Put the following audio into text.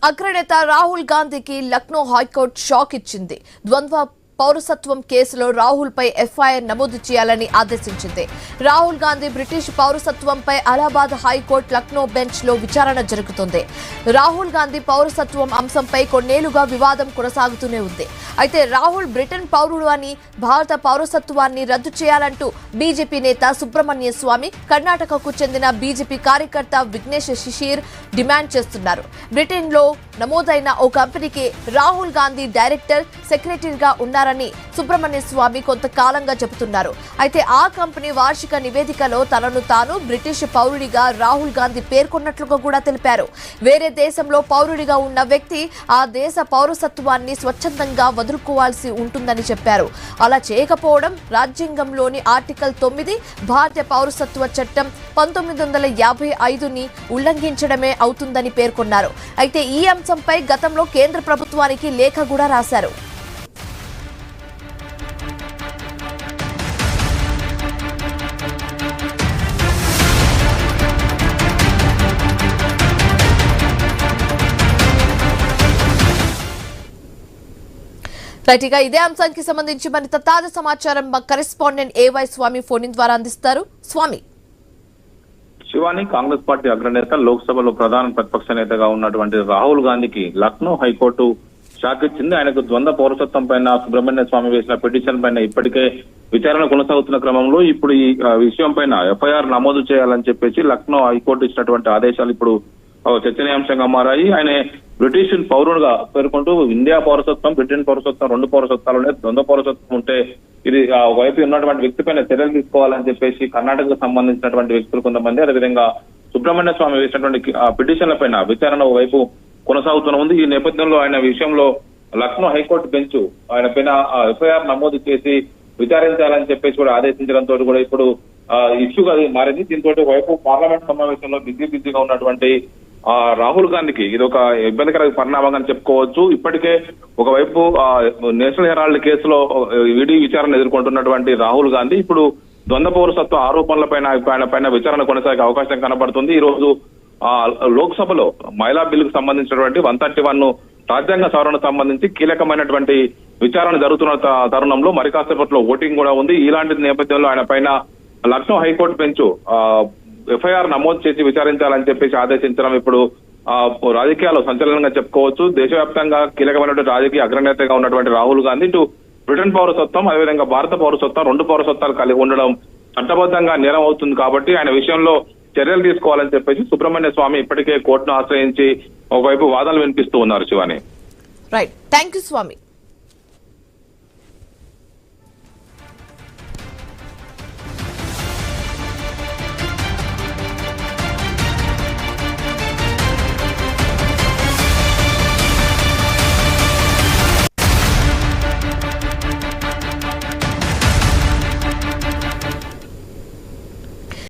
అగ్రనేత రాహుల్ గాంధీకి Lucknow high court shock ఇచ్చింది. ద్వంద్వ పౌరసత్వం కేసులో రాహుల్ పై ఎఫ్ఐఆర్ నమోదు చేయాలని ఆదేశించింది. రాహుల్ గాంధీ బ్రిటిష్ పౌరసత్వంపై అలహాబాద్ హైకోర్టు లక్నో బెంచ్ లో విచారణ జరుగుతుంది. రాహుల్ గాంధీ పౌరసత్వం అంశంపై కొన్నేళ్లుగా వివాదం కొనసాగుతూనే ఉంది. అయితే రాహుల్ బ్రిటన్ పౌరుడు అని, భారత పౌరసత్వాన్ని రద్దు చేయాలంటూ బీజేపీ నేత సుబ్రహ్మణ్య స్వామి, కర్ణాటకకు చెందిన బీజేపీ కార్యకర్త విఘ్నేష్ శిషిర్ డిమాండ్ చేస్తున్నారు. బ్రిటన్ లో నమోదైన ఓ కంపెనీకి రాహుల్ గాంధీ డైరెక్టర్, సెక్రటరీగా ఉన్నారని సుబ్రహ్మణ్య స్వామి కొంతకాలంగా చెబుతున్నారు. అయితే ఆ కంపెనీ వార్షిక నివేదికలో తనను తాను బ్రిటిష్ పౌరుడిగా రాహుల్ గాంధీ పేర్కొన్నట్లుగా కూడా తెలిపారు. వేరే దేశంలో పౌరుడిగా ఉన్న వ్యక్తి ఆ దేశ పౌరసత్వాన్ని స్వచ్ఛందంగా వదులుకోవాల్సి ఉంటుందని చెప్పారు. అలా చేయకపోవడం రాజ్యాంగంలోని ఆర్టికల్ 9 భారత పౌరసత్వ చట్టం 1955ని ఉల్లంఘించడమే అవుతుందని పేర్కొన్నారు. అయితే ఈ అంశంపై గతంలో కేంద్ర ప్రభుత్వానికి లేఖ కూడా రాశారు. రైట్గా ఇదే అంశానికి సంబంధించి మరింత తాజా సమాచారం మా కరెస్పాండెంట్ ఏవై స్వామి ఫోన్ ద్వారా అందిస్తారు. స్వామి. శివాని, కాంగ్రెస్ పార్టీ అగ్రనేత, లోక్సభలో ప్రధాన ప్రతిపక్ష నేతగా ఉన్నటువంటి రాహుల్ గాంధీకి లక్నో హైకోర్టు షాక్ ఇచ్చింది. ఆయనకు ద్వంద్వ పౌరసత్వం పైన సుబ్రహ్మణ్య స్వామి వేసిన పిటిషన్ పైన ఇప్పటికే విచారణ కొనసాగుతున్న క్రమంలో ఇప్పుడు ఈ విషయం పైన ఎఫ్ఐఆర్ నమోదు చేయాలని చెప్పేసి లక్నో హైకోర్టు ఇచ్చినటువంటి ఆదేశాలు ఇప్పుడు చర్చనీయాంశంగా మారాయి. ఆయన బ్రిటిష్ పౌరుడుగా పేర్కొంటూ ఇండియా పౌరసత్వం, బ్రిటన్ పౌరసత్వం, 2 పౌరసత్వాలు ద్వంద్వ పౌరసత్వం ఉంటే ఇది వైపు ఉన్నటువంటి వ్యక్తి పైన చర్యలు తీసుకోవాలని చెప్పేసి కర్ణాటకకు సంబంధించినటువంటి వ్యక్తులు కొంతమంది, అదేవిధంగా సుబ్రహ్మణ్య స్వామి వేసినటువంటి పిటిషన్ల పైన విచారణ వైపు కొనసాగుతూనే ఉంది. ఈ నేపథ్యంలో ఆయన విషయంలో లక్నో హైకోర్టు బెంచ్ ఆయన పైన ఎఫ్ఐఆర్ నమోదు చేసి విచారించాలని చెప్పేసి కూడా ఆదేశించడంతో కూడా ఇప్పుడు ఇష్యూగా మారింది. దీంతో వైపు పార్లమెంట్ సమావేశంలో బిజీగా ఉన్నటువంటి రాహుల్ గాంధీకి ఇది ఒక ఇబ్బందికర పరిణామంగా చెప్పుకోవచ్చు. ఇప్పటికే ఒకవైపు నేషనల్ హెరాల్డ్ కేసులో ఈడీ విచారణ ఎదుర్కొంటున్నటువంటి రాహుల్ గాంధీ ఇప్పుడు ద్వంద్వ పౌరసత్వ ఆరోపణల పైన విచారణ కొనసాగే అవకాశం కనబడుతుంది. ఈ రోజు లోక్సభలో మహిళా బిల్లుకు సంబంధించినటువంటి 131 రాజ్యాంగ సవరణకు సంబంధించి కీలకమైనటువంటి విచారణ జరుగుతున్న తరుణంలో మరి కాసేపట్లో ఓటింగ్ కూడా ఉంది. ఇలాంటి నేపథ్యంలో ఆయన పైన లక్నో హైకోర్టు బెంచ్ ఎఫ్ఐఆర్ నమోదు చేసి విచారించాలని చెప్పేసి ఆదేశించడం ఇప్పుడు రాజకీయాల్లో సంచలనంగా చెప్పుకోవచ్చు. దేశవ్యాప్తంగా కీలకమైనటువంటి రాజకీయ అగ్రనేతగా ఉన్నటువంటి రాహుల్ గాంధీ ఇటు బ్రిటన్ పౌరసత్వం, అదేవిధంగా భారత పౌరసత్వం, 2 పౌరసత్వాలు కలిగి ఉండడం చట్టబద్ధంగా నేరం అవుతుంది కాబట్టి ఆయన విషయంలో చర్యలు తీసుకోవాలని చెప్పేసి సుబ్రహ్మణ్య స్వామి ఇప్పటికే కోర్టును ఆశ్రయించి ఒకవైపు వాదనలు వినిపిస్తూ ఉన్నారు. Shivani. Right, thank you Swamy.